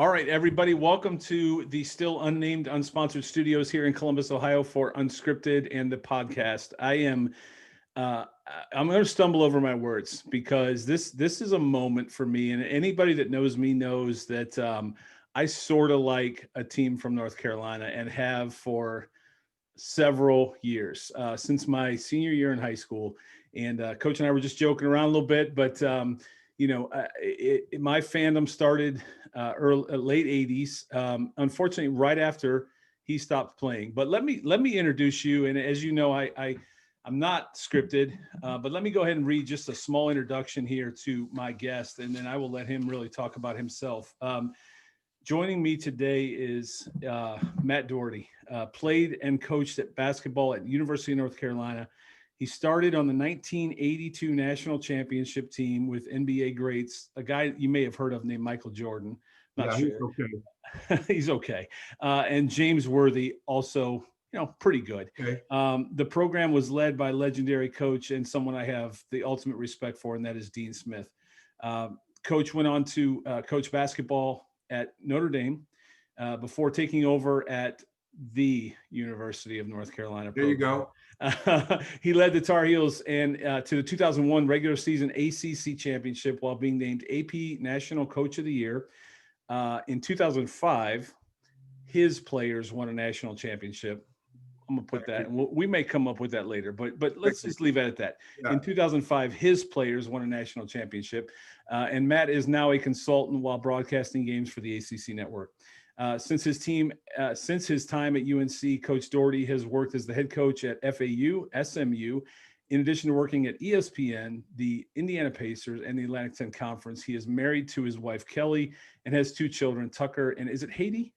All right, everybody, welcome to the still unnamed, unsponsored studios here in Columbus, Ohio for Unscripted and the podcast. I'm going to stumble over my words because this is a moment for me, and anybody that knows me knows that I sort of like a team from North Carolina and have for several years since my senior year in high school. And Coach and I were just joking around a little bit, but my fandom started late 80s. Unfortunately, right after he stopped playing. But let me introduce you. And as you know, I'm not scripted, but let me go ahead and read just a small introduction here to my guest, and then I will let him really talk about himself. Joining me today is Matt Doherty. Played and coached at basketball at University of North Carolina. He started on the 1982 national championship team with NBA greats, a guy you may have heard of named Michael Jordan. Not sure. He's okay. He's okay. And James Worthy, also, pretty good. Okay. The program was led by legendary coach and someone I have the ultimate respect for, and that is Dean Smith. Coach went on to coach basketball at Notre Dame before taking over at the University of North Carolina program. There you go. He led the Tar Heels and to the 2001 regular season ACC Championship while being named AP National Coach of the Year. In 2005, his players won a national championship. I'm going to put that, and we may come up with that later, but let's just leave it at that. Yeah. In 2005, his players won a national championship, and Matt is now a consultant while broadcasting games for the ACC Network. Since his time at UNC, Coach Doherty has worked as the head coach at FAU, SMU. In addition to working at ESPN, the Indiana Pacers, and the Atlantic 10 Conference, he is married to his wife, Kelly, and has two children, Tucker, and is it Haiti?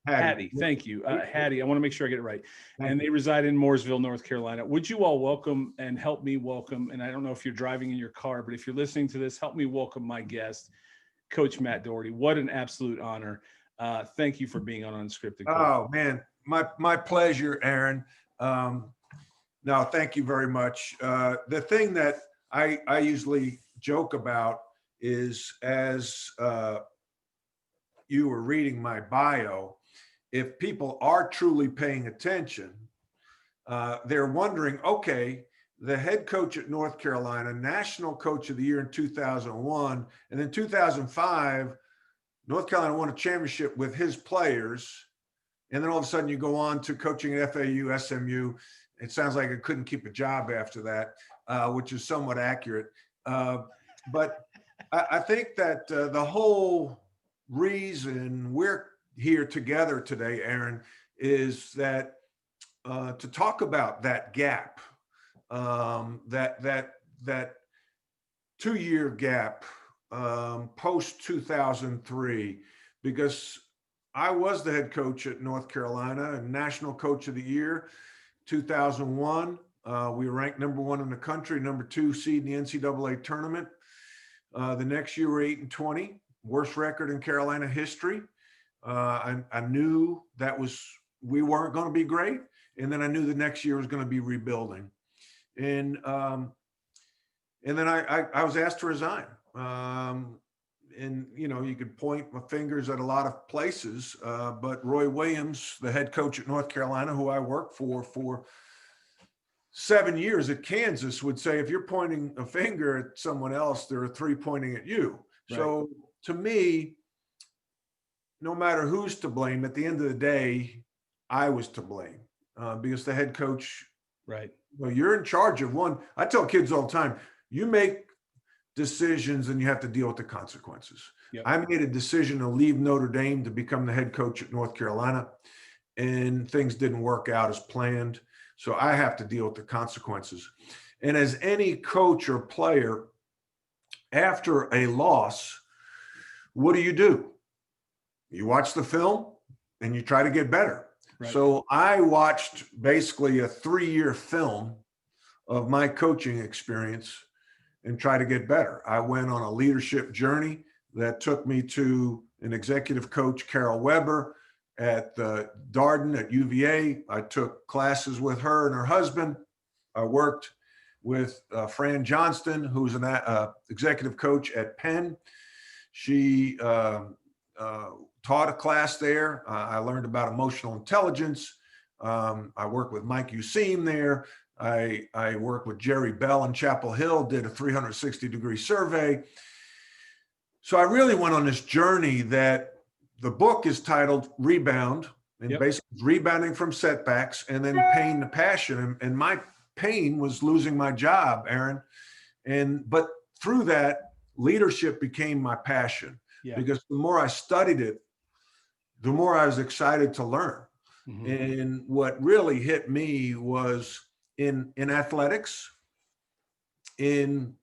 Hattie. Thank you. Hattie, I want to make sure I get it right. And they reside in Mooresville, North Carolina. Would you all welcome and help me welcome, and I don't know if you're driving in your car, but if you're listening to this, help me welcome my guest, Coach Matt Doherty. What an absolute honor. Thank you for being on Unscripted. Coach. Oh, man, my pleasure, Aaron. No, thank you very much. The thing that I usually joke about is as you were reading my bio, if people are truly paying attention, they're wondering, okay, the head coach at North Carolina, National Coach of the Year in 2001, and in 2005, North Carolina won a championship with his players, and then all of a sudden you go on to coaching at FAU, SMU. It sounds like I couldn't keep a job after that, which is somewhat accurate. But I think that the whole reason we're here together today, Aaron, is that to talk about that gap, that 2-year gap post 2003, because I was the head coach at North Carolina and National Coach of the Year. 2001, we were ranked number 1 in the country, number 2 seed in the NCAA tournament. The next year, we're 8-20, worst record in Carolina history. I knew we weren't going to be great, and then I knew the next year was going to be rebuilding, and then I was asked to resign. And you could point my fingers at a lot of places, but Roy Williams, the head coach at North Carolina, who I worked for 7 years at Kansas, would say, if you're pointing a finger at someone else, there are 3 pointing at you. Right. So to me, no matter who's to blame, at the end of the day, I was to blame because the head coach, right? Well, you're in charge of one. I tell kids all the time, you make decisions and you have to deal with the consequences. Yep. I made a decision to leave Notre Dame to become the head coach at North Carolina, and things didn't work out as planned. So I have to deal with the consequences. And as any coach or player, after a loss, what do? You watch the film and you try to get better. Right. So I watched basically a 3-year film of my coaching experience and try to get better. I went on a leadership journey that took me to an executive coach, Carol Weber, at Darden at UVA. I took classes with her and her husband. I worked with Fran Johnston, who's an executive coach at Penn. She taught a class there. I learned about emotional intelligence. I worked with Mike Useem there. I worked with Jerry Bell in Chapel Hill, did a 360-degree survey. So I really went on this journey that the book is titled Rebound, and basically rebounding from setbacks, and then Pain to Passion. And my pain was losing my job, Aaron. But through that, leadership became my passion, because the more I studied it, the more I was excited to learn. Mm-hmm. And what really hit me was in athletics, in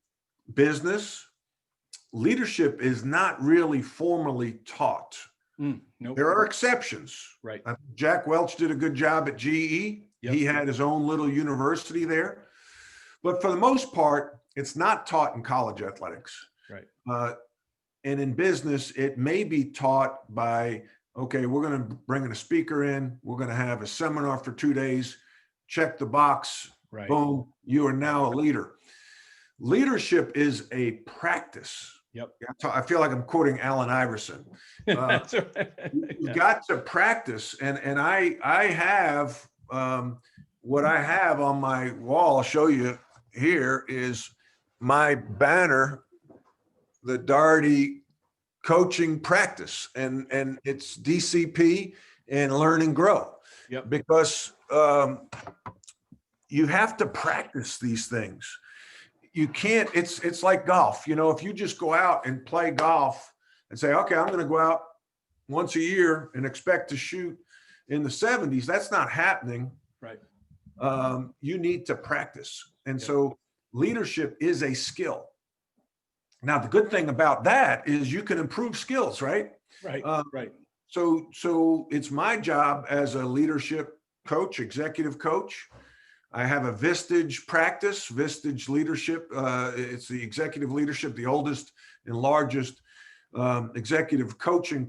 business, leadership is not really formally taught. Nope. There are exceptions. Right. Jack Welch did a good job at GE. Yep. He had his own little university there. But for the most part, it's not taught in college athletics. Right. And in business, it may be taught by, okay, we're going to bring in a speaker in. We're going to have a seminar for 2 days. Check the box. Right. Boom. You are now a leader. Leadership is a practice. Yep. I feel like I'm quoting Allen Iverson. That's right. You've got to practice. And I have, what I have on my wall, I'll show you here, is my banner, the Doherty coaching practice. And it's DCP and learn and grow. Yep. Because you have to practice these things. You can't, it's like golf. You know, if you just go out and play golf and say, okay, I'm going to go out once a year and expect to shoot in the 70s, that's not happening. Right. You need to practice. And so leadership is a skill. Now, the good thing about that is you can improve skills, right? Right. Right. So it's my job as a leadership coach, executive coach. I have a Vistage practice, Vistage leadership. It's the executive leadership, the oldest and largest executive coaching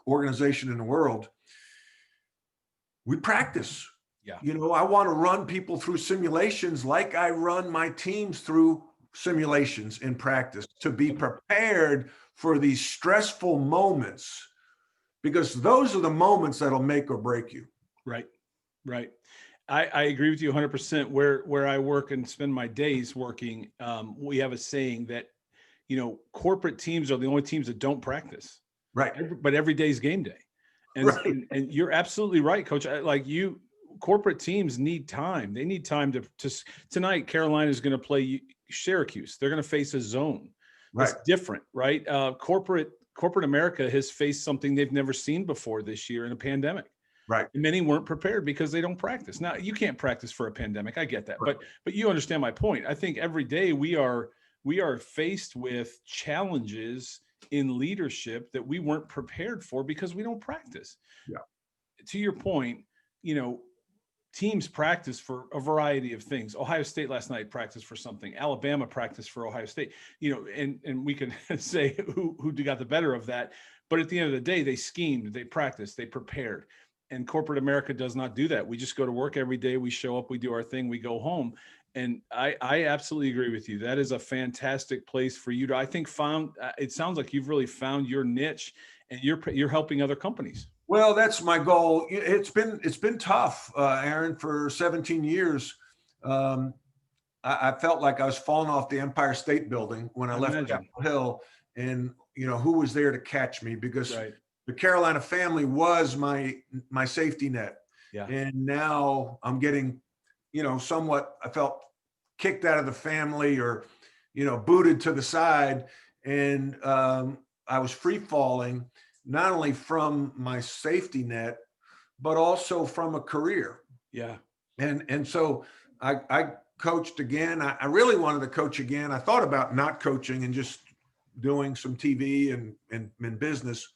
organization in the world. We practice. Yeah. You know, I want to run people through simulations like I run my teams through simulations in practice, to be prepared for these stressful moments, because those are the moments that'll make or break you. Right. Right. I agree with you 100%. Where I work and spend my days working, we have a saying that, you know, corporate teams are the only teams that don't practice. Right. But every day's game day. And, right. and you're absolutely right, Coach. Corporate teams need time. They need time to tonight, Carolina is going to play Syracuse. They're going to face a zone. Right. It's different, right? Corporate America has faced something they've never seen before this year in a pandemic. Right. And many weren't prepared because they don't practice. Now, you can't practice for a pandemic. I get that. Right. But you understand my point. I think every day we are faced with challenges in leadership that we weren't prepared for because we don't practice. Yeah. To your point, you know, teams practice for a variety of things. Ohio State last night practiced for something. Alabama practiced for Ohio State. You know, and we can say who got the better of that. But at the end of the day, they schemed, they practiced, they prepared. And corporate America does not do that. We just go to work every day. We show up, we do our thing, we go home. And I absolutely agree with you. That is a fantastic place for you to, I think, it sounds like you've really found your niche, and you're helping other companies. Well, that's my goal. It's been tough, Aaron, for 17 years. I felt like I was falling off the Empire State Building when I left Capitol Hill, and you know, who was there to catch me? Because the Carolina family was my safety net. Yeah. And now I'm getting, you know, somewhat, I felt kicked out of the family, or, you know, booted to the side. And I was free falling, not only from my safety net, but also from a career. Yeah. And so I coached again. I really wanted to coach again. I thought about not coaching and just doing some TV and business.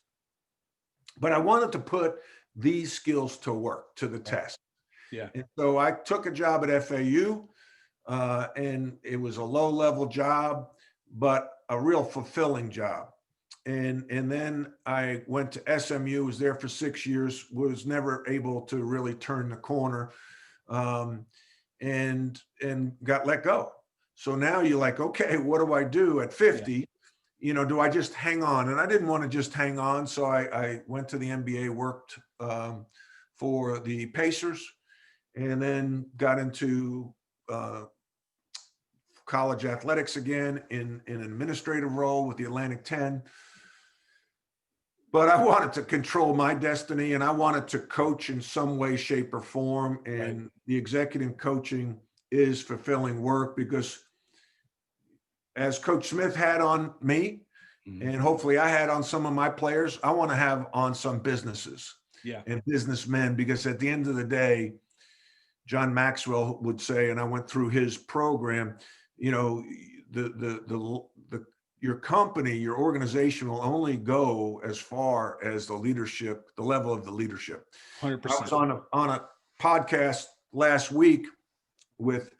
But I wanted to put these skills to work, to the test. Yeah. And so I took a job at FAU, and it was a low-level job, but a real fulfilling job. And then I went to SMU, was there for 6 years, was never able to really turn the corner, and got let go. So now you're like, okay, what do I do at 50? do I just hang on? And I didn't want to just hang on. So I went to the NBA, worked for the Pacers, and then got into college athletics again in an administrative role with the Atlantic 10. But I wanted to control my destiny, and I wanted to coach in some way, shape, or form. And the executive coaching is fulfilling work, because as Coach Smith had on me, and hopefully I had on some of my players, I want to have on some businesses and businessmen, because at the end of the day, John Maxwell would say, and I went through his program, your company, your organization will only go as far as the level of the leadership. 100%. I was on a podcast last week with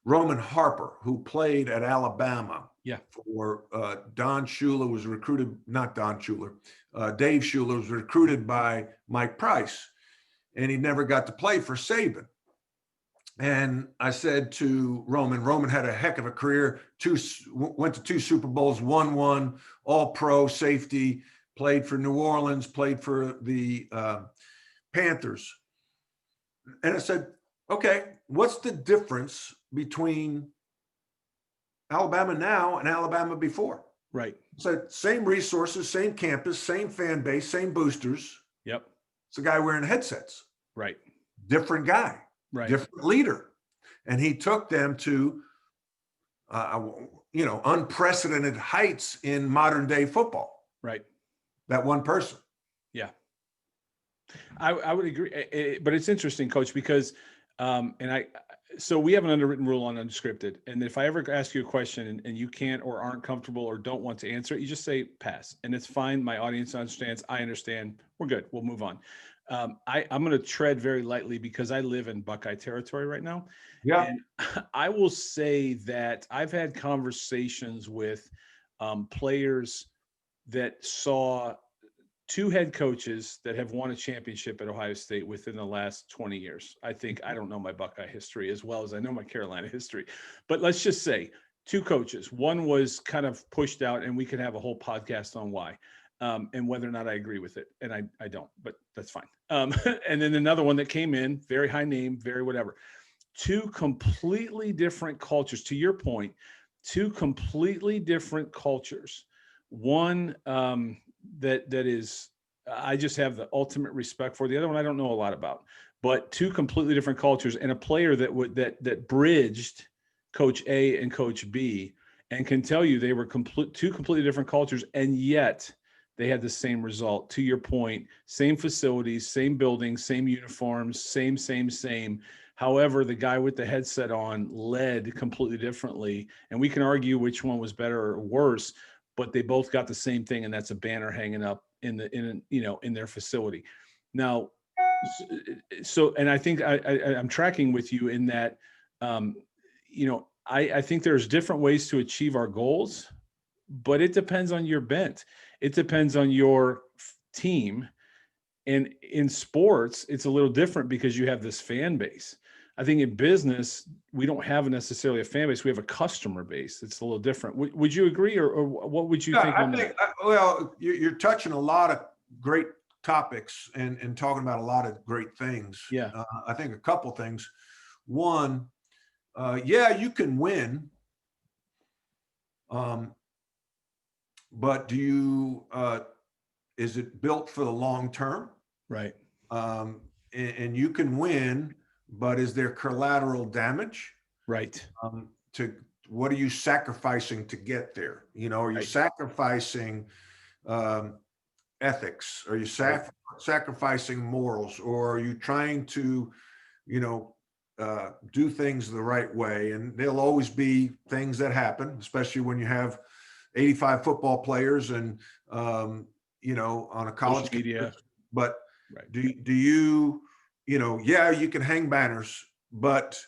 Roman Harper, who played at Alabama. For Don Shula was recruited, not Don Shula, Dave Shula was recruited by Mike Price, and he never got to play for Saban. And I said to Roman had a heck of a career, went to 2 Super Bowls, won one, all pro safety, played for New Orleans, played for the Panthers. And I said, okay, what's the difference between Alabama now and Alabama before? Right. So same resources, same campus, same fan base, same boosters. Yep. It's a guy wearing headsets. Right. Different guy. Right. Different leader. And he took them to, unprecedented heights in modern day football. Right. That one person. Yeah. I would agree. But it's interesting, Coach, because, so we have an underwritten rule on Unscripted. And if I ever ask you a question and you can't or aren't comfortable or don't want to answer it, you just say pass. And it's fine. My audience understands. I understand. We're good. We'll move on. I'm going to tread very lightly because I live in Buckeye territory right now. Yeah. And I will say that I've had conversations with players that saw 2 head coaches that have won a championship at Ohio State within the last 20 years. I don't know my Buckeye history as well as I know my Carolina history, but let's just say 2 coaches. One was kind of pushed out, and we could have a whole podcast on why. And whether or not I agree with it. And I don't, but that's fine. And then another one that came in, very high name, very whatever. 2 completely different cultures. To your point, 2 completely different cultures. One that is, I just have the ultimate respect for. The other one I don't know a lot about. But 2 completely different cultures, and a player that bridged Coach A and Coach B, and can tell you they were 2 completely different cultures, and yet they had the same result. To your point, same facilities, same buildings, same uniforms, same. However, the guy with the headset on led completely differently, and we can argue which one was better or worse, but they both got the same thing, and that's a banner hanging up in their facility. Now, so, and I think I'm tracking with you in that, I think there's different ways to achieve our goals, but it depends on your bent. It depends on your team. And in sports, it's a little different because you have this fan base. I think in business, we don't have necessarily a fan base. We have a customer base. It's a little different. Would you agree, or what would you think on that? Well, you're touching a lot of great topics and talking about a lot of great things. Yeah. I think a couple things. One, you can win. But is it built for the long term? Right. And you can win, but is there collateral damage? Right. To what are you sacrificing to get there? Are you sacrificing ethics? Are you sacrificing morals? Or are you trying to, do things the right way? And there'll always be things that happen, especially when you have 85 football players and, on a college media. But do you, you can hang banners, but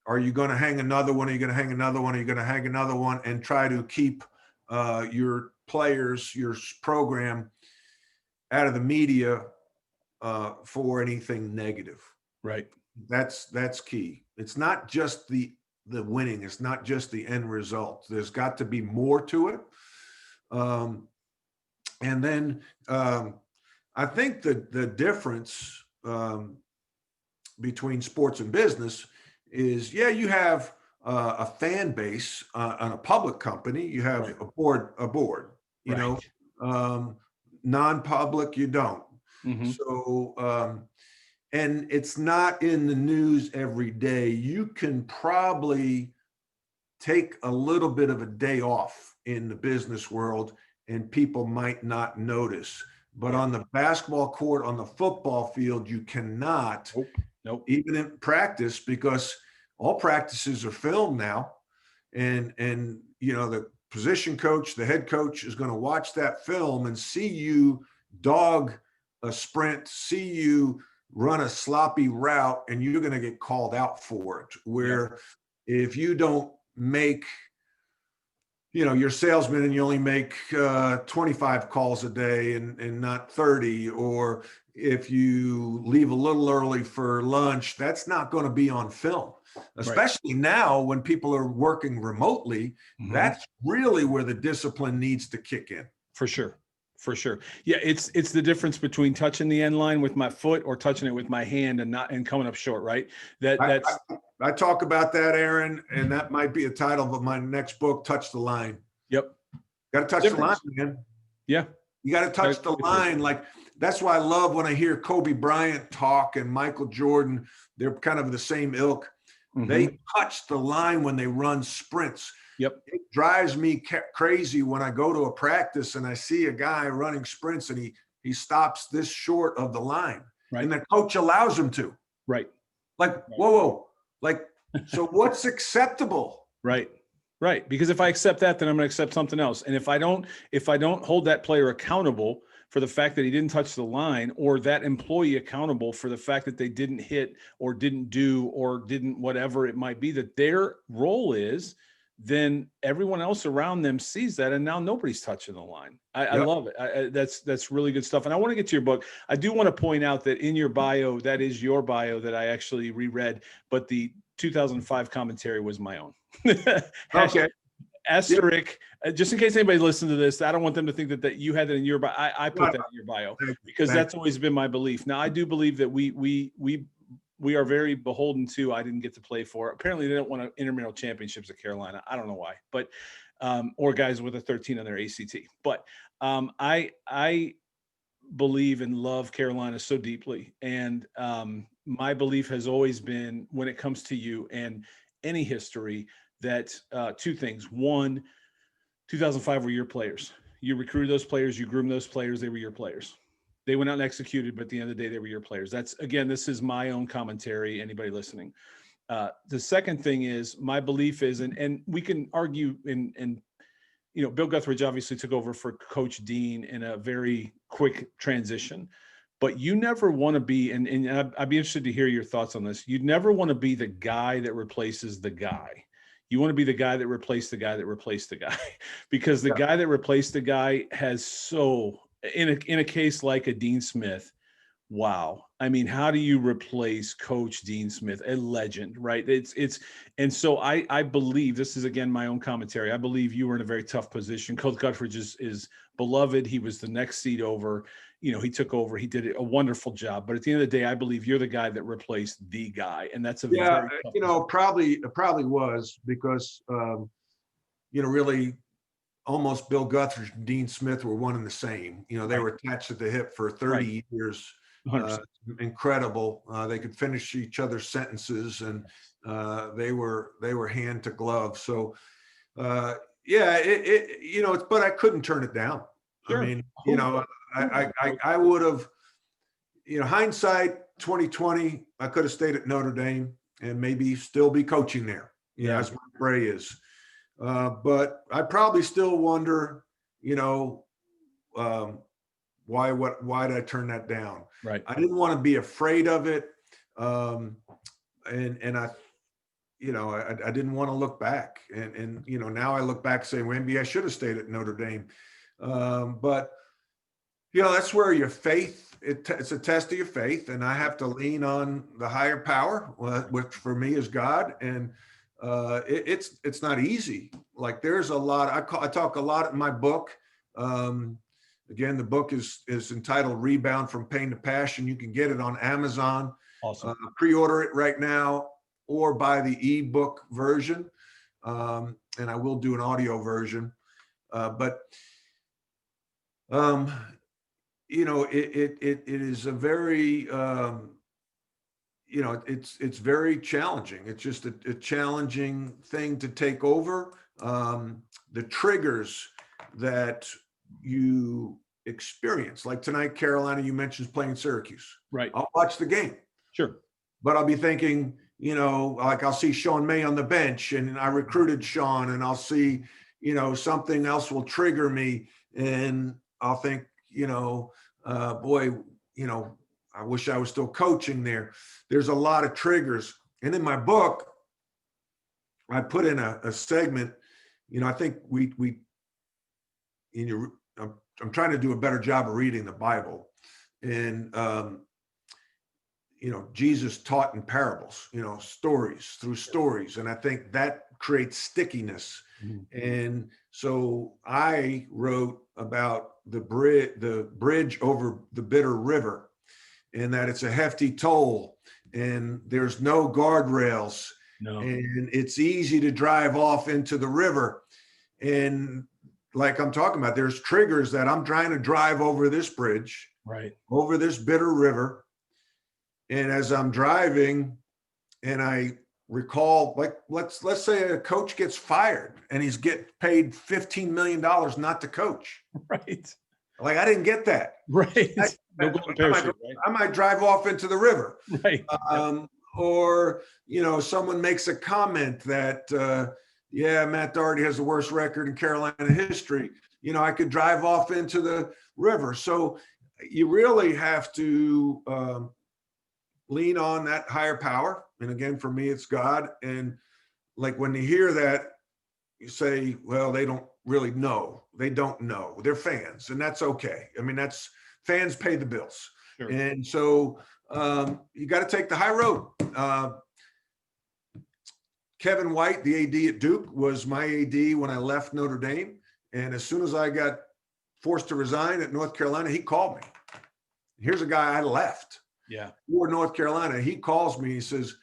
are you going to hang another one? Are you going to hang another one? Are you going to hang another one and try to keep your players, your program out of the media for anything negative? Right. That's key. It's not just the the winning. It's not just the end result. There's got to be more to it. And then I think the difference between sports and business is, you have a fan base on a public company. You have a board, you know, non-public, you don't. Mm-hmm. So, and it's not in the news every day. You can probably take a little bit of a day off in the business world and people might not notice. But on the basketball court, on the football field, you cannot, Nope. even in practice, because all practices are filmed now. And you know, the position coach, the head coach is going to watch that film and see you dog a sprint, see you run a sloppy route, and you're going to get called out for it. Where if you don't make, you know, you're a salesman and you only make 25 calls a day and not 30, or if you leave a little early for lunch, that's not going to be on film, especially now when people are working remotely. That's really where the discipline needs to kick in. For sure. Yeah, it's the difference between touching the end line with my foot or touching it with my hand and coming up short, right? I talk about that, Aaron, and that might be a title of my next book, Touch the Line. Yep. Got to touch the line, man. Yeah. You got to touch the line. Like, that's why I love when I hear Kobe Bryant talk and Michael Jordan. They're kind of the same ilk. They touch the line when they run sprints. Yep. It drives me crazy when I go to a practice and I see a guy running sprints and he stops this short of the line. Right. And the coach allows him to. Right. Like, whoa. Like, so what's acceptable? Right. Because if I accept that, then I'm going to accept something else. And if I don't hold that player accountable for the fact that he didn't touch the line, or that employee accountable for the fact that they didn't hit or didn't do or didn't whatever it might be that their role is, then everyone else around them sees that, and now nobody's touching the line. I love it. That's really good stuff. And I want to get to your book. I do want to point out that in your bio, that is your bio that I actually reread, but the 2005 commentary was my own. Okay. Asterisk, just in case anybody listens to this, I don't want them to think that you had that in your bio. I put that in your bio because that's always been my belief. Now, I do believe that we are very beholden to, I didn't get to play for. Apparently they don't want intramural championships at Carolina. I don't know why, but, or guys with a 13 on their ACT, but, I believe and love Carolina so deeply. And, my belief has always been, when it comes to you and any history, that, two things. One, 2005 were your players. You recruited those players, you groomed those players. They were your players. They went out and executed, but at the end of the day, they were your players. That's, again, this is my own commentary, anybody listening. The second thing is, my belief is, and we can argue in you know, Bill Guthridge obviously took over for Coach Dean in a very quick transition, but you never want to be, and I'd be interested to hear your thoughts on this. You'd never want to be the guy that replaces the guy. You want to be the guy that replaced the guy that replaced the guy, because the guy that replaced the guy has so, in a case like a Dean Smith, wow. I mean, how do you replace Coach Dean Smith, a legend, right? And so I believe, this is again my own commentary, I believe you were in a very tough position. Coach Guthridge is beloved. He was the next seat over. You know, he took over. He did a wonderful job. But at the end of the day, I believe you're the guy that replaced the guy, and that's a very tough you know, it probably was because you know, really, almost Bill Guthridge and Dean Smith were one and the same. You know, they were attached at the hip for 30 years. Incredible. They could finish each other's sentences, and they were hand to glove. So yeah, you know, but I couldn't turn it down. Sure. I mean, you know, I would have, you know, hindsight 2020, I could have stayed at Notre Dame and maybe still be coaching there. Yeah, as my Bray is. But I probably still wonder, you know, why did I turn that down? Right. I didn't want to be afraid of it. And I, you know, I didn't want to look back. And, you know, now I look back and say, well, maybe I should have stayed at Notre Dame. But, you know, that's where your faith, it's a test of your faith. And I have to lean on the higher power, which for me is God. And it's not easy. Like there's a lot. I talk a lot in my book. Again, the book is entitled Rebound from Pain to Passion. You can get it on Amazon. Awesome. Pre-order it right now or buy the ebook version. And I will do an audio version. But you know, it is a very, you know, it's very challenging. It's just a challenging thing to take over. The triggers that you experience, like tonight, Carolina, you mentioned playing Syracuse. Right. I'll watch the game. Sure. But I'll be thinking, you know, like I'll see Sean May on the bench and I recruited Sean, and I'll see, you know, something else will trigger me and I'll think, you know, boy, you know, I wish I was still coaching there. There's a lot of triggers. And in my book, I put in a segment, you know, I think I'm trying to do a better job of reading the Bible. And, you know, Jesus taught in parables, you know, through stories. And I think that creates stickiness. Mm-hmm. And so I wrote about the bridge over the bitter river, and that it's a hefty toll and there's no guardrails. No. And it's easy to drive off into the river. And like I'm talking about, there's triggers that I'm trying to drive over this bridge, right, over this bitter river. And as I'm driving and I recall, like, let's say a coach gets fired and he's paid $15 million not to coach. Right. Like, I didn't get that. Right. I might drive off into the river. Right. Or, you know, someone makes a comment that, yeah, Matt Doherty has the worst record in Carolina history. You know, I could drive off into the river. So you really have to lean on that higher power. And again, for me, it's God. And like when you hear that, you say, well, they don't really know. They don't know. They're fans, and that's okay. I mean, fans pay the bills. Sure. And so you got to take the high road. Kevin White, the AD at Duke, was my AD when I left Notre Dame. And as soon as I got forced to resign at North Carolina, he called me. Here's a guy I left. Yeah. For North Carolina. He calls me, he says,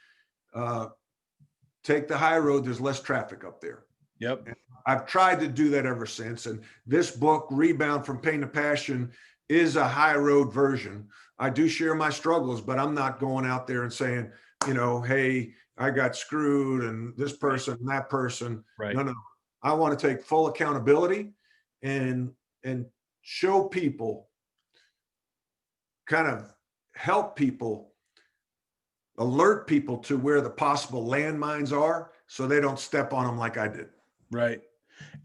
take the high road. There's less traffic up there. Yep. And I've tried to do that ever since. And this book, Rebound from Pain to Passion, is a high road version. I do share my struggles, but I'm not going out there and saying, you know, hey, I got screwed and this person and that person. Right. No. I want to take full accountability and show people, kind of help people, alert people to where the possible landmines are so they don't step on them like I did. Right.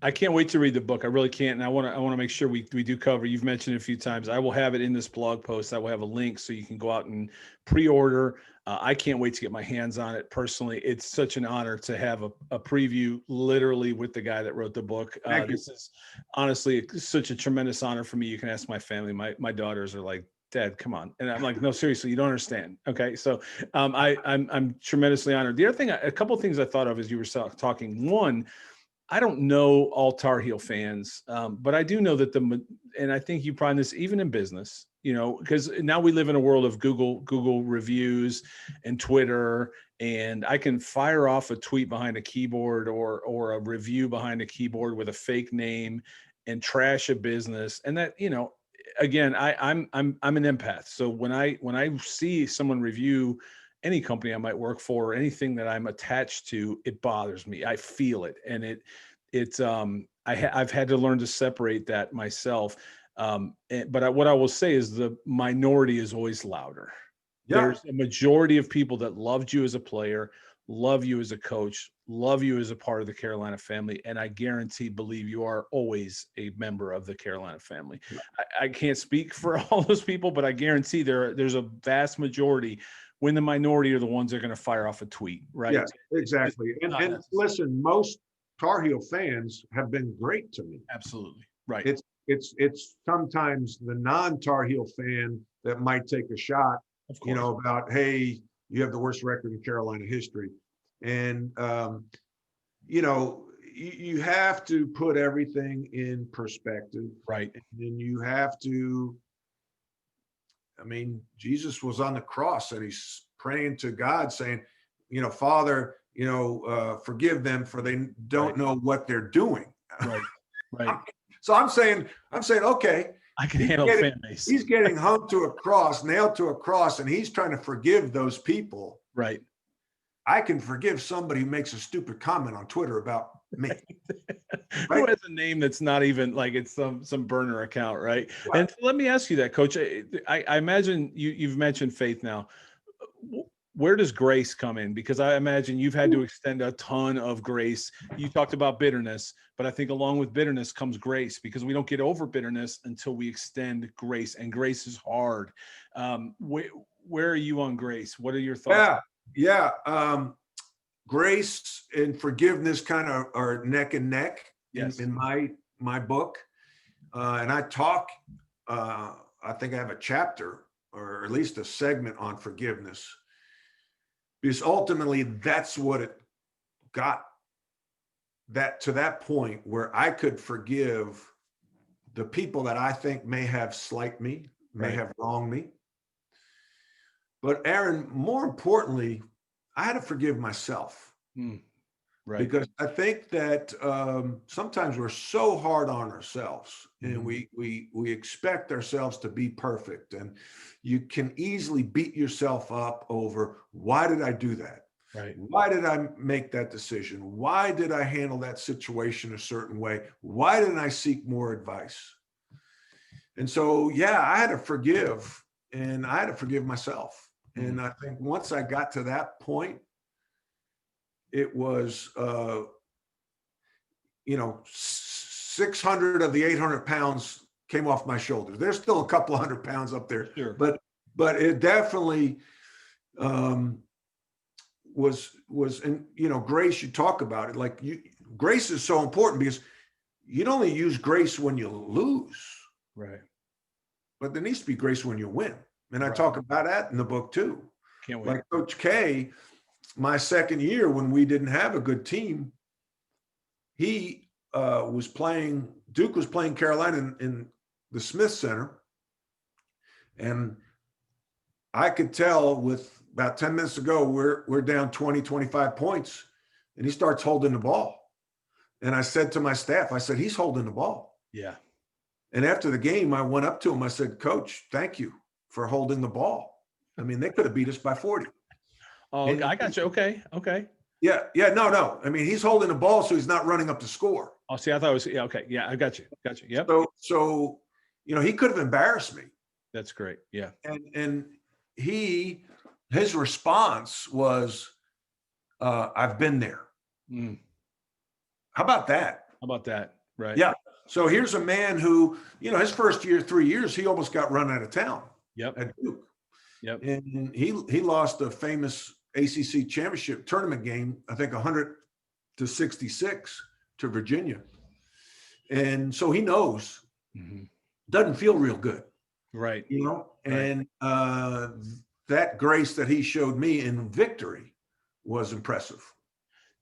I can't wait to read the book. I really can't. And I want to make sure we do cover, you've mentioned it a few times. I will have it in this blog post. I will have a link so you can go out and pre-order. I can't wait to get my hands on it personally. It's such an honor to have a preview literally with the guy that wrote the book. This is honestly such a tremendous honor for me. You can ask my family. My daughters are like, Dad, come on. And I'm like, no, seriously, you don't understand. Okay. So I'm tremendously honored. The other thing, a couple of things I thought of as you were talking. One, I don't know all Tar Heel fans, but I do know that and I think you find this even in business, you know, because now we live in a world of Google reviews and Twitter, and I can fire off a tweet behind a keyboard or a review behind a keyboard with a fake name and trash a business. And that, you know, again, I'm an empath. So when I see someone review any company I might work for or anything that I'm attached to, it bothers me. I feel it. And I've had to learn to separate that myself. But what I will say is the minority is always louder. Yeah. There's a majority of people that loved you as a player, love you as a coach, love you as a part of the Carolina family. And I believe you are always a member of the Carolina family. Yeah. I can't speak for all those people, but I guarantee there's a vast majority when the minority are the ones that are going to fire off a tweet, right? Yes, exactly. And listen, most Tar Heel fans have been great to me. Absolutely. Right. It's sometimes the non-Tar Heel fan that might take a shot, you know, about, hey, you have the worst record in Carolina history. And, you have to put everything in perspective. Right. And then you have to, Jesus was on the cross and he's praying to God saying, Father, forgive them for they don't know what they're doing. Right. Right. So I'm saying, okay, I can handle fan base. He's getting hung to a cross, nailed to a cross, and he's trying to forgive those people. Right. I can forgive somebody who makes a stupid comment on Twitter about me. Who has a name that's not even like it's some burner account, right? And let me ask you that, Coach. I imagine you've mentioned faith now. Where does grace come in? Because I imagine you've had to extend a ton of grace. You talked about bitterness, but I think along with bitterness comes grace, because we don't get over bitterness until we extend grace, and grace is hard. Where are you on grace? What are your thoughts? Yeah. Grace and forgiveness kind of are neck and neck in my book. And I talk, I think I have a chapter or at least a segment on forgiveness, because ultimately that's what it got that to that point where I could forgive the people that I think may have slighted me, may have wronged me. But Aaron, more importantly, I had to forgive myself. Right. Because I think that sometimes we're so hard on ourselves, and we expect ourselves to be perfect, and you can easily beat yourself up over, why did I do that? Right. Why did I make that decision? Why did I handle that situation a certain way? Why didn't I seek more advice? And so, I had to forgive, and I had to forgive myself. And I think once I got to that point, it was, 600 of the 800 pounds came off my shoulders. There's still a couple of 100 pounds up there, sure. but it definitely was, and grace, you talk about it, grace is so important, because you'd only use grace when you lose. Right. But there needs to be grace when you win. And I talk about that in the book too. Can't wait. Like Coach K, my second year when we didn't have a good team, he was playing, Duke was playing Carolina in the Smith Center. And I could tell with about 10 minutes to go, we're down 20, 25 points. And he starts holding the ball. And I said to my staff, I said, he's holding the ball. Yeah. And after the game, I went up to him. I said, Coach, thank you for holding the ball. I mean, they could have beat us by 40. Oh, and I got you. Okay. Yeah. No. I mean, he's holding the ball, so he's not running up the score. Oh, see, I thought it was, okay. Yeah, I got you. Yep. So, he could have embarrassed me. That's great. Yeah. And his response was, I've been there. How about that? Right. Yeah. So here's a man who, his first 3 years, he almost got run out of town. Yep. At Duke. Yep. And he lost a famous ACC Championship tournament game, I think 100-66 to Virginia. And so he knows, doesn't feel real good. Right. And that grace that he showed me in victory was impressive.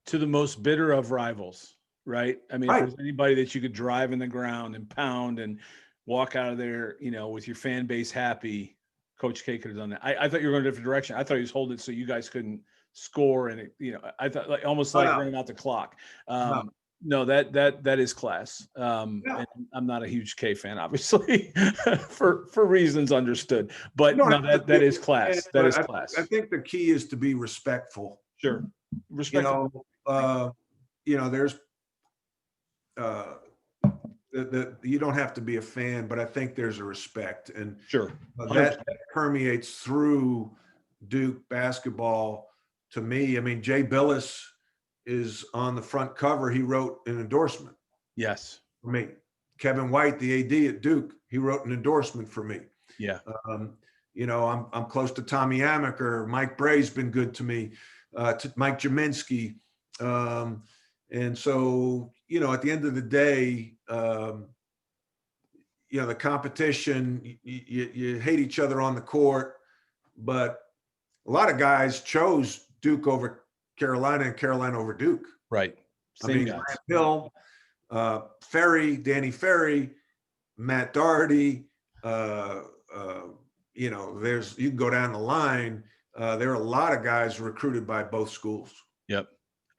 To the most bitter of rivals, right? I mean, if there's anybody that you could drive in the ground and pound and walk out of there, with your fan base happy, Coach K could have done that. I thought you were going a different direction. I thought he was holding it so you guys couldn't score, and I thought almost like running out the clock. No, that is class. And I'm not a huge K fan, obviously, for reasons understood. But that is class. That is class. I think the key is to be respectful. Sure, respectful. There's you don't have to be a fan, but I think there's a respect, and sure that permeates through Duke basketball. To me, I mean, Jay Billis is on the front cover. He wrote an endorsement. Yes. For me. Kevin White, the AD at Duke, he wrote an endorsement for me. Yeah. I'm close to Tommy Amaker. Mike Bray's been good to me. To Mike Jaminski. And so, at the end of the day, the competition, you hate each other on the court, but a lot of guys chose Duke over Carolina and Carolina over Duke. Right. Same guys. Grant Hill, Danny Ferry, Matt Doherty, you can go down the line. There are a lot of guys recruited by both schools. Yep.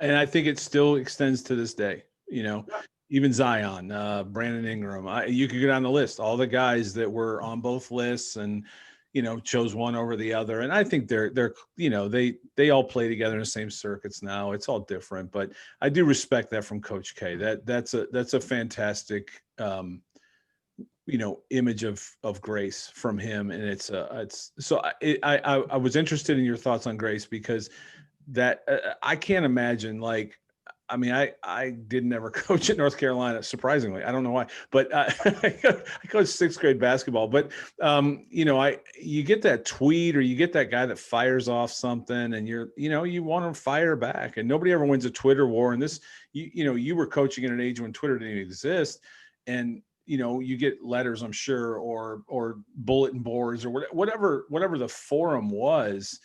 And I think it still extends to this day, even Zion, Brandon Ingram. You could go down the list, all the guys that were on both lists and, chose one over the other. And I think they're they all play together in the same circuits now. It's all different, but I do respect that from Coach K. That's a fantastic, image of Grace from him. And I was interested in your thoughts on Grace because that I can't imagine I did never coach at North Carolina, surprisingly. I don't know why, but I coached 6th grade basketball. But you get that tweet or you get that guy that fires off something, and you want to fire back. And nobody ever wins a Twitter war. And this, you were coaching in an age when Twitter didn't exist, and you get letters, I'm sure, or bulletin boards or whatever the forum was.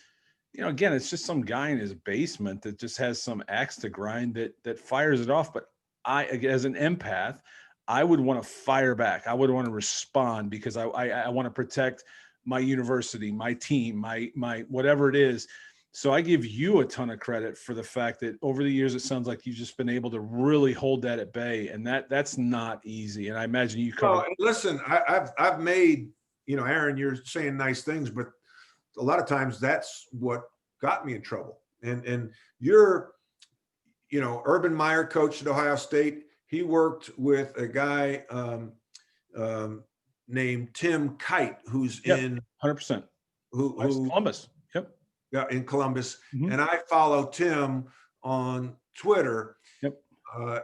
Again, it's just some guy in his basement that just has some axe to grind that fires it off. But I, as an empath, I would want to fire back. I would want to respond because I want to protect my university, my team, my whatever it is. So I give you a ton of credit for the fact that over the years, it sounds like you've just been able to really hold that at bay, and that's not easy. And I imagine you cover. Well, listen, I've made, Aaron, you're saying nice things, but a lot of times that's what got me in trouble. And you're, Urban Meyer coached at Ohio State. He worked with a guy named Tim Kite, who's in 100%. Who Columbus. Yep. In Columbus. Mm-hmm. And I follow Tim on Twitter. Yep.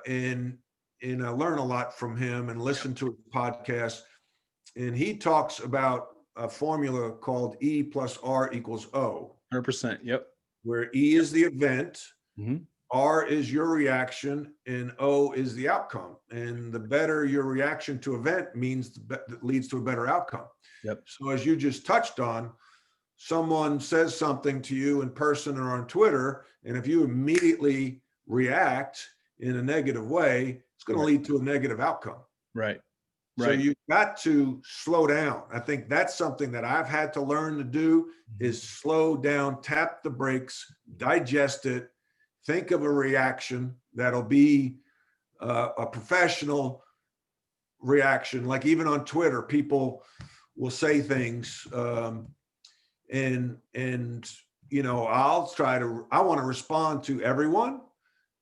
And I learn a lot from him and listen to his podcast. And he talks about a formula called E plus R equals O. 100%. Yep. Where E is the event, mm-hmm. R is your reaction, and O is the outcome. And the better your reaction to event means that leads to a better outcome. Yep. So as you just touched on, someone says something to you in person or on Twitter, and if you immediately react in a negative way, it's going to lead to a negative outcome. Right. So you've got to slow down. I think that's something that I've had to learn to do is slow down, tap the brakes, digest it, think of a reaction that'll be a professional reaction. Like even on Twitter, people will say things and I want to respond to everyone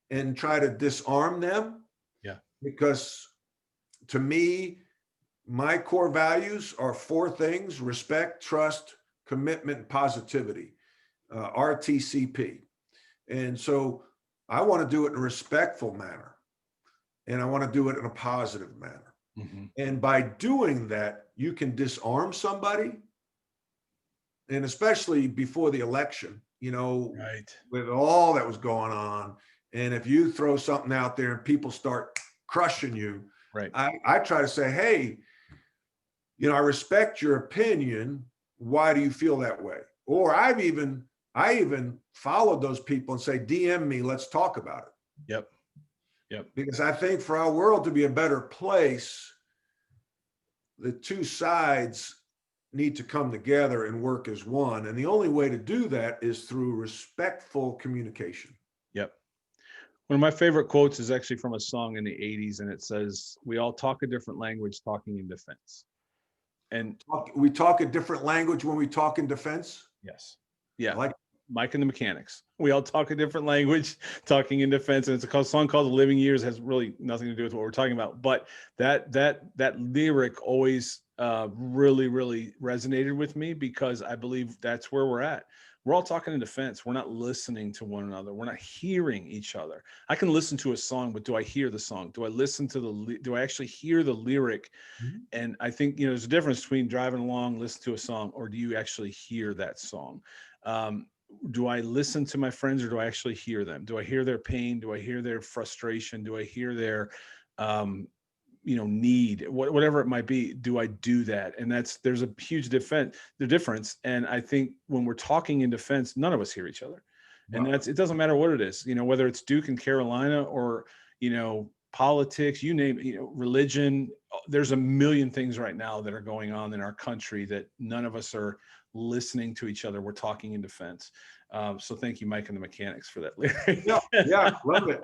and try to disarm them. Yeah. Because to me, my core values are 4 things: respect, trust, commitment, positivity, RTCP. And so I want to do it in a respectful manner, and I want to do it in a positive manner. Mm-hmm. And by doing that, you can disarm somebody. And especially before the election, with all that was going on. And if you throw something out there and people start crushing you, right. I try to say, hey, I respect your opinion. Why do you feel that way? Or I even followed those people and say, DM me, let's talk about it. Yep. Because I think for our world to be a better place, the two sides need to come together and work as one. And the only way to do that is through respectful communication. Yep. One of my favorite quotes is actually from a song in the 80s, and it says, we all talk a different language talking in defense. And we talk a different language when we talk in defense? Yes. Yeah. Like Mike and the Mechanics. We all talk a different language talking in defense. And it's a song called The Living Years. Has really nothing to do with what we're talking about. But that lyric always really, really resonated with me because I believe that's where we're at. We're all talking in defense. We're not listening to one another. We're not hearing each other. I can listen to a song, but do I hear the song? Do I listen to do I actually hear the lyric? Mm-hmm. And I think, there's a difference between driving along, listen to a song, or do you actually hear that song? Do I listen to my friends or do I actually hear them? Do I hear their pain? Do I hear their frustration? Do I hear their, need, whatever it might be? Do I do that? And there's a huge difference. And I think when we're talking in defense, none of us hear each other. And it doesn't matter what it is, whether it's Duke and Carolina or, politics, you name it, religion. There's a million things right now that are going on in our country that none of us are listening to each other. We're talking in defense. So thank you, Mike and the Mechanics, for that lyric. Yeah, love it.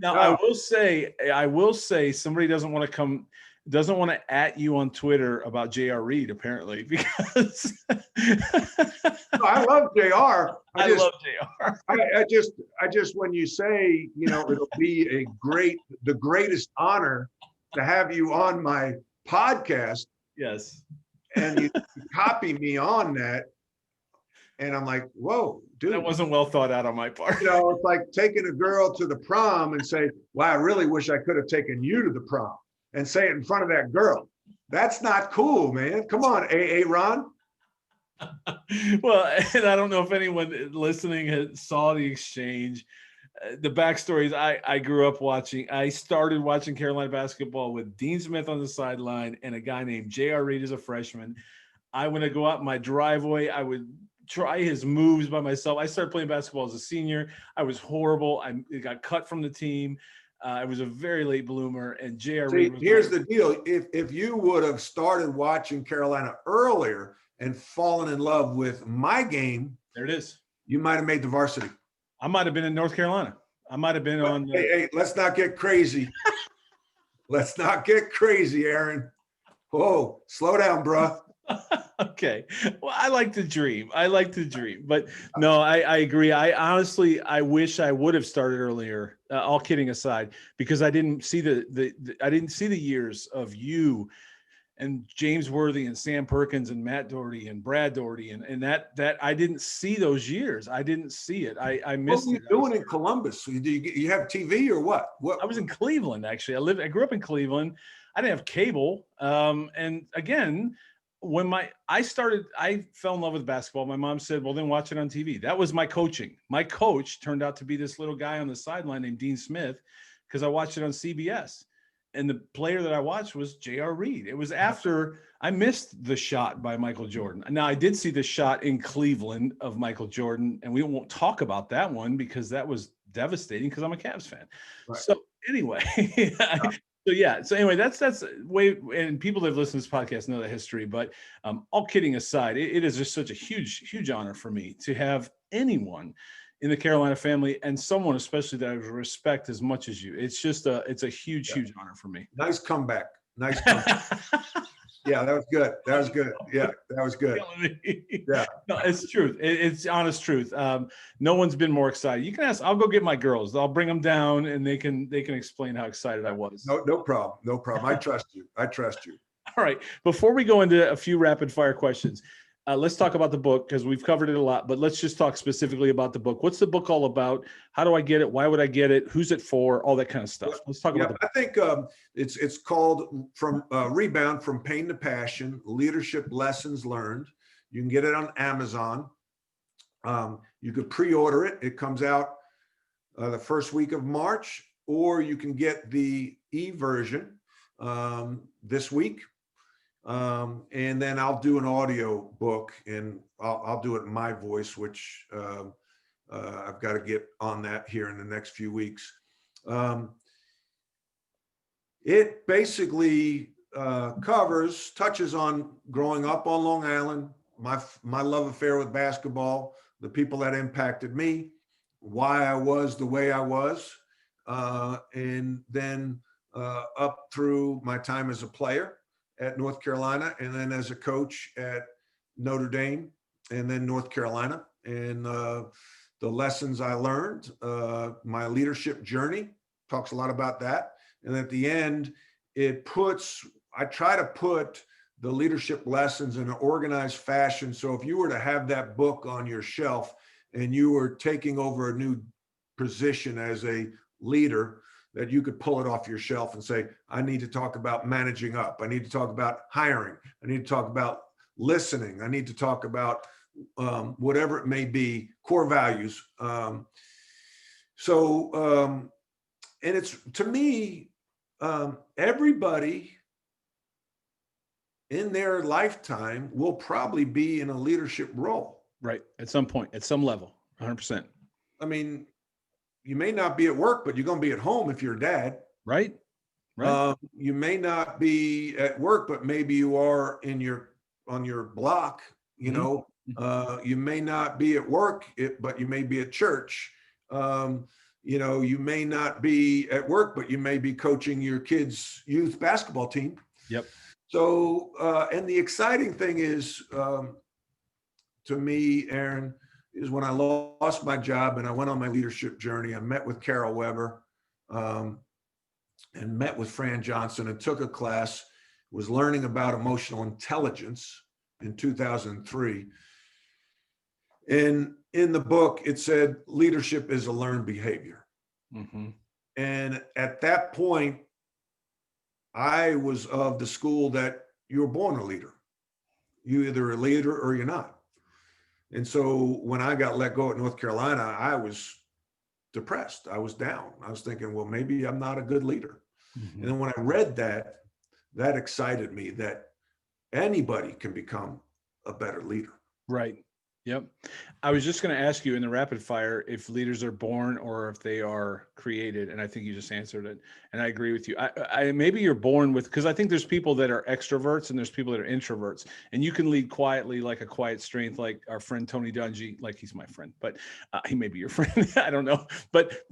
Now, yeah. I will say somebody doesn't want to at you on Twitter about J.R. Reed, apparently, because I love JR. I love JR. I just when you say, it'll be the greatest honor to have you on my podcast. Yes. And you copy me on that. And I'm like, whoa, dude. That wasn't well thought out on my part. It's like taking a girl to the prom and say, well, I really wish I could have taken you to the prom, and say it in front of that girl. That's not cool, man. Come on, Ron. Well, and I don't know if anyone listening saw the exchange. The backstory is I grew up I started watching Carolina basketball with Dean Smith on the sideline and a guy named J.R. Reed as a freshman. I would go out in my driveway. I would try his moves by myself. I started playing basketball as a senior. I was horrible. I got cut from the team. I was a very late bloomer, and J.R. Reed was here's the deal. If you would have started watching Carolina earlier and fallen in love with my game, there it is. You might have made the varsity. I might have been in North Carolina. I might have been on. Hey, let's not get crazy. Let's not get crazy, Aaron. Whoa, slow down, bro. Okay. Well, I like to dream. But no, I agree. I wish I would have started earlier, all kidding aside, because I didn't see the years of you and James Worthy and Sam Perkins and Matt Doherty and Brad Doherty and that I didn't see those years. I didn't see it. I missed it. What were you doing in Columbus? Do you have TV or what? I was in Cleveland, actually. I grew up in Cleveland. I didn't have cable. And again, when I fell in love with basketball. My mom said, well, then watch it on TV. That was my coaching. My coach turned out to be this little guy on the sideline named Dean Smith, because I watched it on CBS. And the player that I watched was J.R. Reed. It was after I missed the shot by Michael Jordan. Now, I did see the shot in Cleveland of Michael Jordan, and we won't talk about that one because that was devastating because I'm a Cavs fan. Right. So anyway, So anyway, that's way, and people that have listened to this podcast know the history, but all kidding aside, it is just such a huge honor for me to have anyone in the Carolina family, and someone especially that I respect as much as you. It's just it's a huge honor for me. Nice comeback. Yeah, that was good. Yeah, that was good. Yeah, no, it's truth. It's honest truth. No one's been more excited. You can ask. I'll go get my girls. I'll bring them down, and they can explain how excited I was. No problem. I trust you. All right. Before we go into a few rapid fire questions, let's talk about the book, because we've covered it a lot, but let's just talk specifically about the book. What's the book all about? How do I get it? Why would I get it? Who's it for? All that kind of stuff. Let's talk about the book. I think it's called From Rebound from Pain to Passion, Leadership Lessons Learned. You can get it on Amazon. You could pre-order it. It comes out the first week of March, or you can get the e-version this week. And then I'll do an audio book, and I'll do it in my voice, which I've got to get on that here in the next few weeks. It basically touches on growing up on Long Island, my love affair with basketball, the people that impacted me, why I was the way I was, and then up through my time as a player at North Carolina, and then as a coach at Notre Dame, and then North Carolina, and the lessons I learned, my leadership journey, talks a lot about that. And at the end, I try to put the leadership lessons in an organized fashion. So if you were to have that book on your shelf and you were taking over a new position as a leader, that you could pull it off your shelf and say, I need to talk about managing up. I need to talk about hiring. I need to talk about listening. I need to talk about whatever it may be, core values. And it's, to me, everybody in their lifetime will probably be in a leadership role. Right. At some point, at some level, 100%. I mean, you may not be at work, but you're going to be at home if you're a dad. Right. Right. You may not be at work, but maybe you are on your block. You Mhm. know, you may not be at work, but you may be at church. You know, you may not be at work, but you may be coaching your kids' youth basketball team. Yep. So, and the exciting thing is, to me, Aaron, is when I lost my job and I went on my leadership journey, I met with Carol Weber, and met with Fran Johnson and took a class, was learning about emotional intelligence in 2003. And in the book, it said leadership is a learned behavior. Mm-hmm. And at that point, I was of the school that you were born a leader. You're either a leader or you're not. And so when I got let go at North Carolina, I was depressed. I was down. I was thinking, well, maybe I'm not a good leader. Mm-hmm. And then when I read that, that excited me that anybody can become a better leader. Right. Yep. I was just going to ask you in the rapid fire if leaders are born or if they are created, and I think you just answered it. And I agree with you. I maybe you're born with, because I think there's people that are extroverts and there's people that are introverts, and you can lead quietly, like a quiet strength, like our friend Tony Dungy, like he's my friend, but he may be your friend. I don't know, but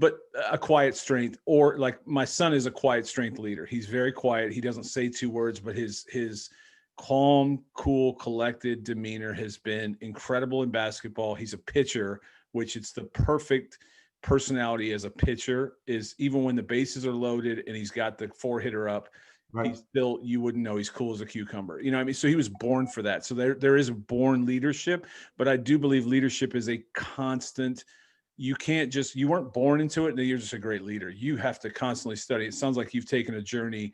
a quiet strength, or like my son is a quiet strength leader. He's very quiet. He doesn't say two words, but his calm, cool, collected demeanor has been incredible in basketball. He's a pitcher, which it's the perfect personality as a pitcher, is even when the bases are loaded and he's got the four hitter up, Right. he's still, you wouldn't know, he's cool as a cucumber. You know what I mean? So he was born for that. So there is a born leadership, but I do believe leadership is a constant. You can't just, you weren't born into it and then you're just a great leader. You have to constantly study. It sounds like you've taken a journey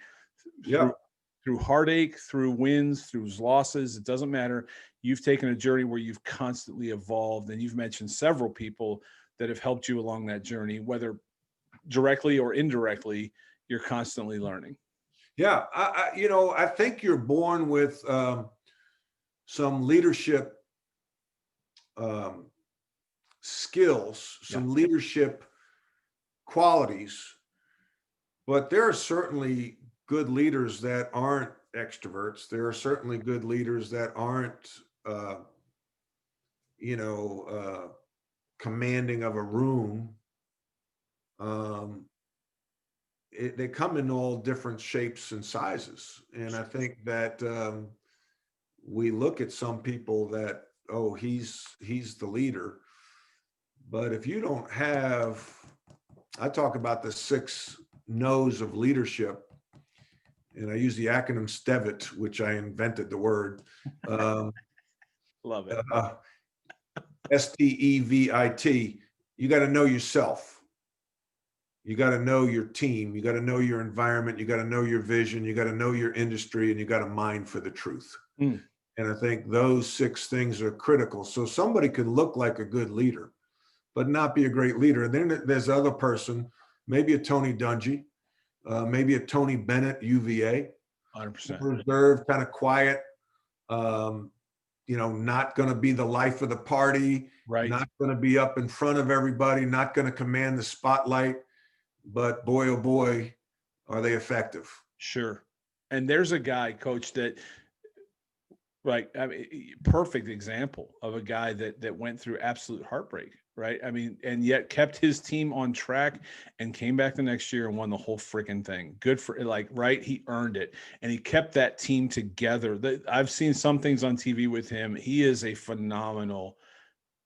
through heartache, through wins, through losses. It doesn't matter. You've taken a journey where you've constantly evolved, and you've mentioned several people that have helped you along that journey, whether directly or indirectly. You're constantly learning. Yeah, I think you're born with some leadership skills, some leadership qualities, but there are certainly good leaders that aren't extroverts. There are certainly good leaders that aren't, commanding of a room. They come in all different shapes and sizes. And I think that we look at some people that, oh, he's the leader. But if you don't have, I talk about the 6 no's of leadership, and I use the acronym STEVIT, which I invented the word. Love it. STEVIT. You got to know yourself. You got to know your team. You got to know your environment. You got to know your vision. You got to know your industry, and you got to mine for the truth. And I think those 6 things are critical. So somebody could look like a good leader, but not be a great leader. And then there's the other person, maybe a Tony Dungy, maybe a Tony Bennett, UVA, 100%. reserved, kind of quiet, not going to be the life of the party, right? Not going to be up in front of everybody, not going to command the spotlight, but boy, oh boy, are they effective. Sure. And there's a guy, Coach, that, right, I mean, perfect example of a guy that went through absolute heartbreak, right? I mean, and yet kept his team on track and came back the next year and won the whole freaking thing. Good for, like, right? He earned it. And he kept that team together. I've seen some things on TV with him. He is a phenomenal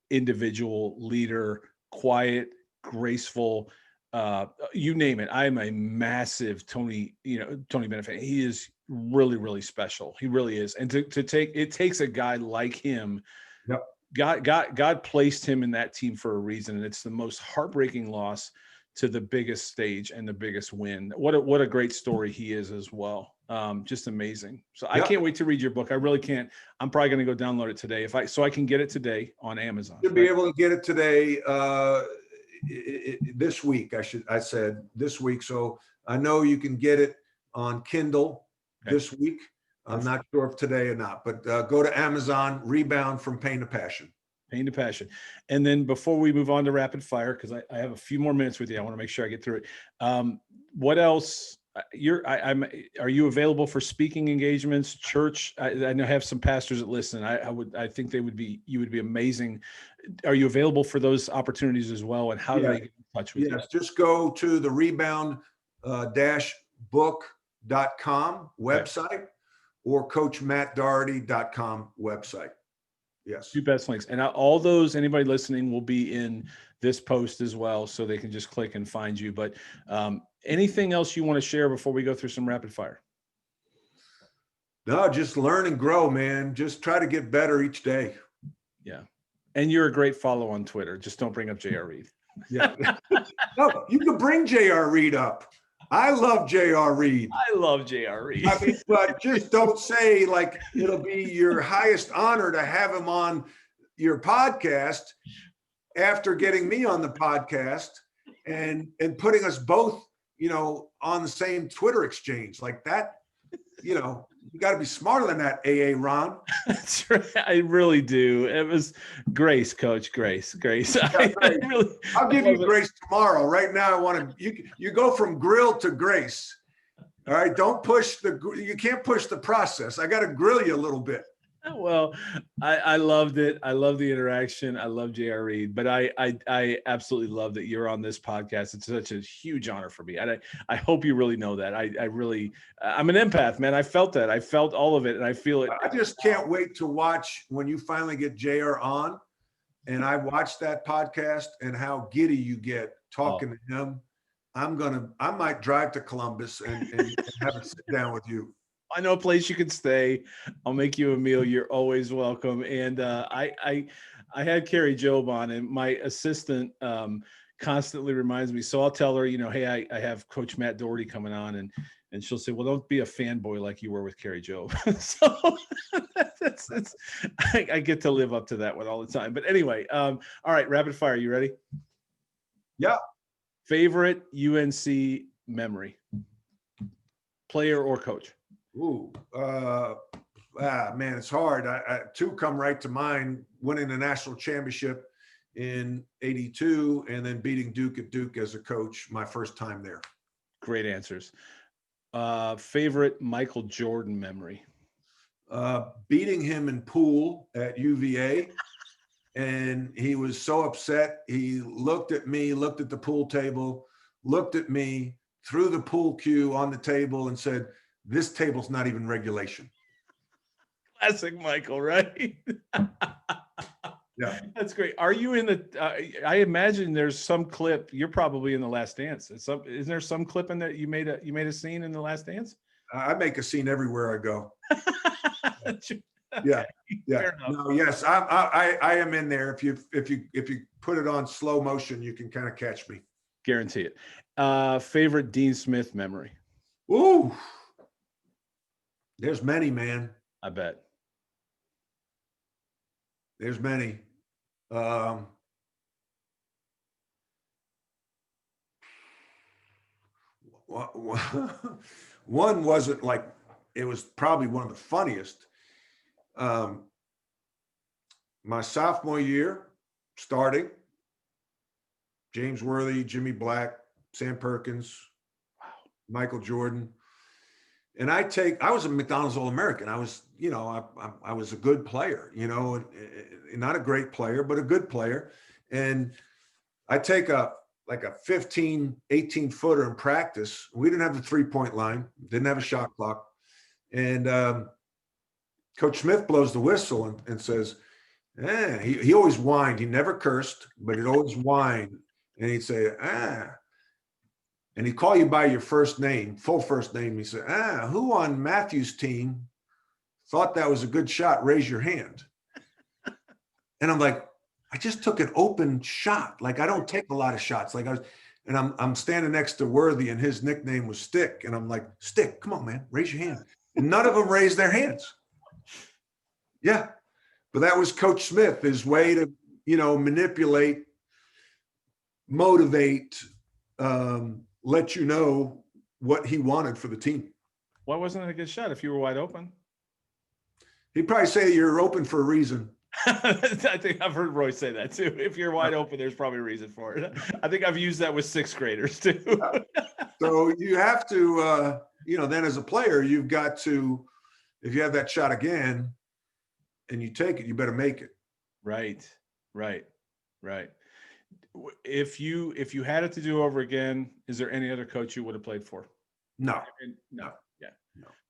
individual leader, quiet, graceful, you name it. I'm a massive Tony Bennett fan. He is really, really special. He really is. And it takes a guy like him. Yep. God placed him in that team for a reason. And it's the most heartbreaking loss to the biggest stage and the biggest win. What a great story he is as well. Just amazing. So I can't wait to read your book. I really can't. I'm probably going to go download it today so I can get it today on Amazon. You'll be able to get it today, this week. I said this week. So I know you can get it on Kindle this week. I'm not sure if today or not, but go to Amazon, Rebound from Pain to Passion. Pain to passion. And then before we move on to rapid fire, because I have a few more minutes with you, I want to make sure I get through it. What else? Are you available for speaking engagements, church? I know I have some pastors that listen. I think you would be amazing. Are you available for those opportunities as well? And how do they get in touch with you? Yes, just go to the rebound book.com website or coachmattdoherty.com website. Yes. Two best links. And all those, anybody listening, will be in this post as well, so they can just click and find you. But anything else you want to share before we go through some rapid fire? No, just learn and grow, man. Just try to get better each day. Yeah. And you're a great follow on Twitter. Just don't bring up J.R. Reed. Yeah. No, you can bring J.R. Reed up. I love J.R. Reed. I love J.R. Reed. I mean, but just don't say like it'll be your highest honor to have him on your podcast after getting me on the podcast and putting us both, on the same Twitter exchange like that. You got to be smarter than that, AA Ron. That's right. I really do. It was Grace, Coach. Grace. I'll give you Grace tomorrow. Right now, I want to. You go from grill to Grace. All right. Don't push you can't push the process. I got to grill you a little bit. Well, I loved it. I love the interaction. I love J.R. Reed, but I absolutely love that you're on this podcast. It's such a huge honor for me. And I hope you really know that. I'm an empath, man. I felt that. I felt all of it, and I feel it. I just can't wait to watch when you finally get JR on, and I watched that podcast and how giddy you get talking to him. I might drive to Columbus and have a sit down with you. I know a place you can stay. I'll make you a meal. You're always welcome. And I had Carrie Job on, and my assistant constantly reminds me. So I'll tell her, hey, I have Coach Matt Doherty coming on, and she'll say, well, don't be a fanboy like you were with Carrie Job. So I get to live up to that one all the time. But anyway, all right, rapid fire. You ready? Yeah. Favorite UNC memory, player or coach? Ooh, man, it's hard. Two come right to mind: winning the national championship in '82, and then beating Duke at Duke as a coach my first time there. Great answers. Favorite Michael Jordan memory? Beating him in pool at UVA, and he was so upset. He looked at me, looked at the pool table, looked at me, threw the pool cue on the table, and said, "This table's not even regulation." Classic Michael, right? Yeah. That's great. Are you in the, I imagine there's some clip, you're probably in The Last Dance. Is there some clip in that you made a scene in The Last Dance? I make a scene everywhere I go. Yeah. Yeah. No, yes, I am in there. If you put it on slow motion, you can kind of catch me. Guarantee it. Favorite Dean Smith memory? Ooh. There's many, man. I bet. There's many. One wasn't like, it was probably one of the funniest. My sophomore year, starting, James Worthy, Jimmy Black, Sam Perkins, Michael Jordan. And I was a McDonald's All-American. I was, I was a good player, not a great player, but a good player. And I take a 15, 18 footer in practice. We didn't have the 3-point line, didn't have a shot clock. And Coach Smith blows the whistle and says, he always whined. He never cursed, but he'd always whine. And he'd say, and he'd call you by your first name, full first name. He said, who on Matthew's team thought that was a good shot? Raise your hand. And I'm like, I just took an open shot. Like, I don't take a lot of shots. Like I'm standing next to Worthy, and his nickname was Stick. And I'm like, Stick, come on, man, raise your hand. And none of them raised their hands. Yeah. But that was Coach Smith, his way to, manipulate, motivate, let you know what he wanted for the team. Why wasn't it a good shot if you were wide open? He'd probably say you're open for a reason. I think I've heard Roy say that too. If you're wide open, there's probably a reason for it. I think I've used that with sixth graders too. So you have to, then as a player, you've got to, if you have that shot again and you take it, you better make it. Right. If you had it to do over again, is there any other coach you would have played for? No. No. Yeah.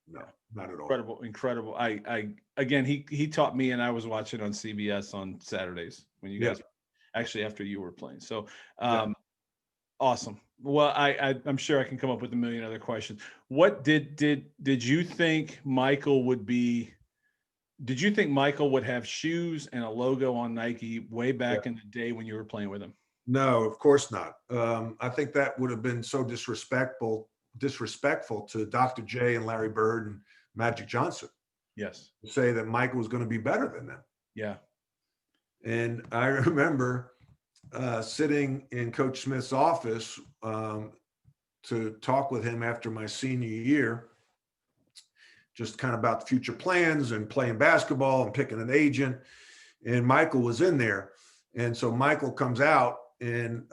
No, not at all. Incredible. Again, he taught me, and I was watching on CBS on Saturdays when you guys, actually after you were playing. So, awesome. Well, I'm sure I can come up with a million other questions. What did you think Michael would be? Did you think Michael would have shoes and a logo on Nike way back in the day when you were playing with him? No, of course not. I think that would have been so disrespectful to Dr. J and Larry Bird and Magic Johnson. Yes. To say that Michael was going to be better than them. Yeah. And I remember sitting in Coach Smith's office to talk with him after my senior year, just kind of about the future plans and playing basketball and picking an agent. And Michael was in there. And so Michael comes out and,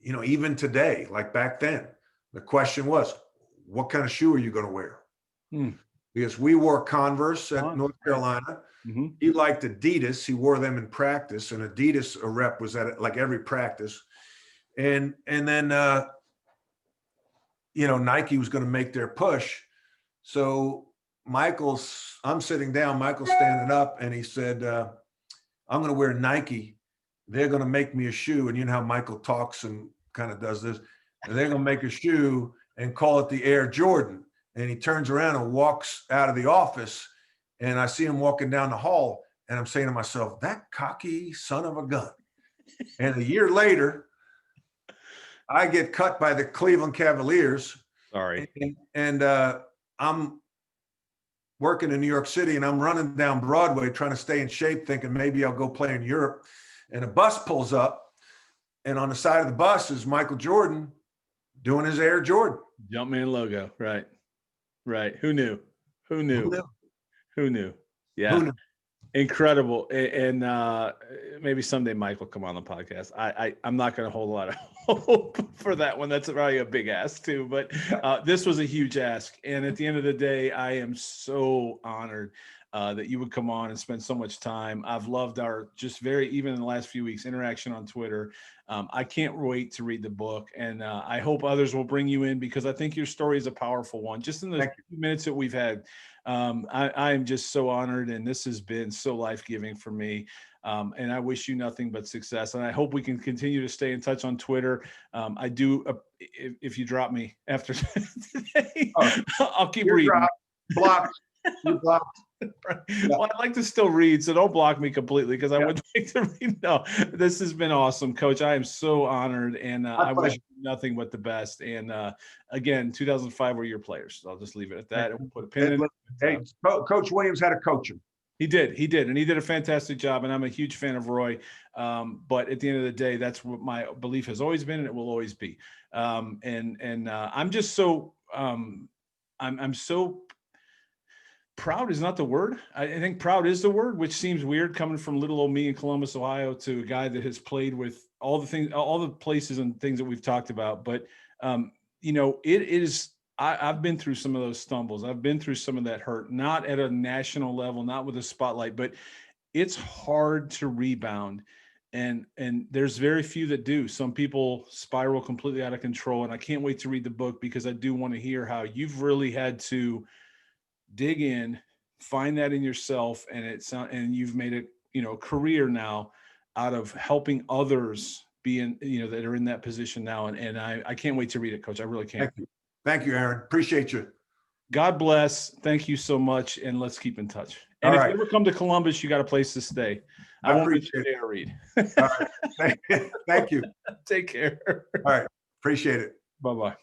even today, like back then, the question was, what kind of shoe are you going to wear? Because we wore Converse at North Carolina. Mm-hmm. He liked Adidas. He wore them in practice, and Adidas rep was at like every practice. And then, Nike was going to make their push. So I'm sitting down, Michael's standing up, and he said, I'm going to wear Nike. They're going to make me a shoe. And you know how Michael talks and kind of does this. And they're going to make a shoe and call it the Air Jordan. And he turns around and walks out of the office. And I see him walking down the hall. And I'm saying to myself, that cocky son of a gun. And a year later, I get cut by the Cleveland Cavaliers. Sorry. And I'm working in New York City, and I'm running down Broadway trying to stay in shape, thinking maybe I'll go play in Europe. And a bus pulls up, and on the side of the bus is Michael Jordan doing his Air Jordan. Jumpman logo. Right. Who knew? Yeah. Who knew? Incredible. And maybe someday Mike will come on the podcast. I'm not going to hold a lot of hope for that one. That's probably a big ask too, but this was a huge ask. And at the end of the day, I am so honored that you would come on and spend so much time. I've loved our even in the last few weeks, interaction on Twitter. I can't wait to read the book, and I hope others will bring you in, because I think your story is a powerful one. Just in the few minutes that we've had, I am just so honored, and this has been so life-giving for me. And I wish you nothing but success. And I hope we can continue to stay in touch on Twitter. I do, if you drop me after today, I'll keep reading. Blocked. You're blocked. Right. Well, I'd like to still read, so don't block me completely, because I would like to read. No, this has been awesome, Coach. I am so honored, and I wish you nothing but the best. And again, 2005 were your players. So I'll just leave it at that, and we'll put a pin in it. Hey, Coach Williams had to coach him. He did, and he did a fantastic job. And I'm a huge fan of Roy. But at the end of the day, that's what my belief has always been, and it will always be. I'm just so I'm so. Proud is not the word. I think proud is the word, which seems weird coming from little old me in Columbus, Ohio, to a guy that has played with all the things, all the places and things that we've talked about. But, it is, I've been through some of those stumbles. I've been through some of that hurt, not at a national level, not with a spotlight, but it's hard to rebound. And there's very few that do. Some people spiral completely out of control. And I can't wait to read the book, because I do want to hear how you've really had to dig in, find that in yourself, and you've made it, a career now out of helping others be in, that are in that position now. And I can't wait to read it, Coach. I really can't. Thank you, Aaron. Appreciate you. God bless. Thank you so much. And let's keep in touch. And if you ever come to Columbus, you got a place to stay. I won't be there to read. All right. Thank you. Take care. All right. Appreciate it. Bye-bye.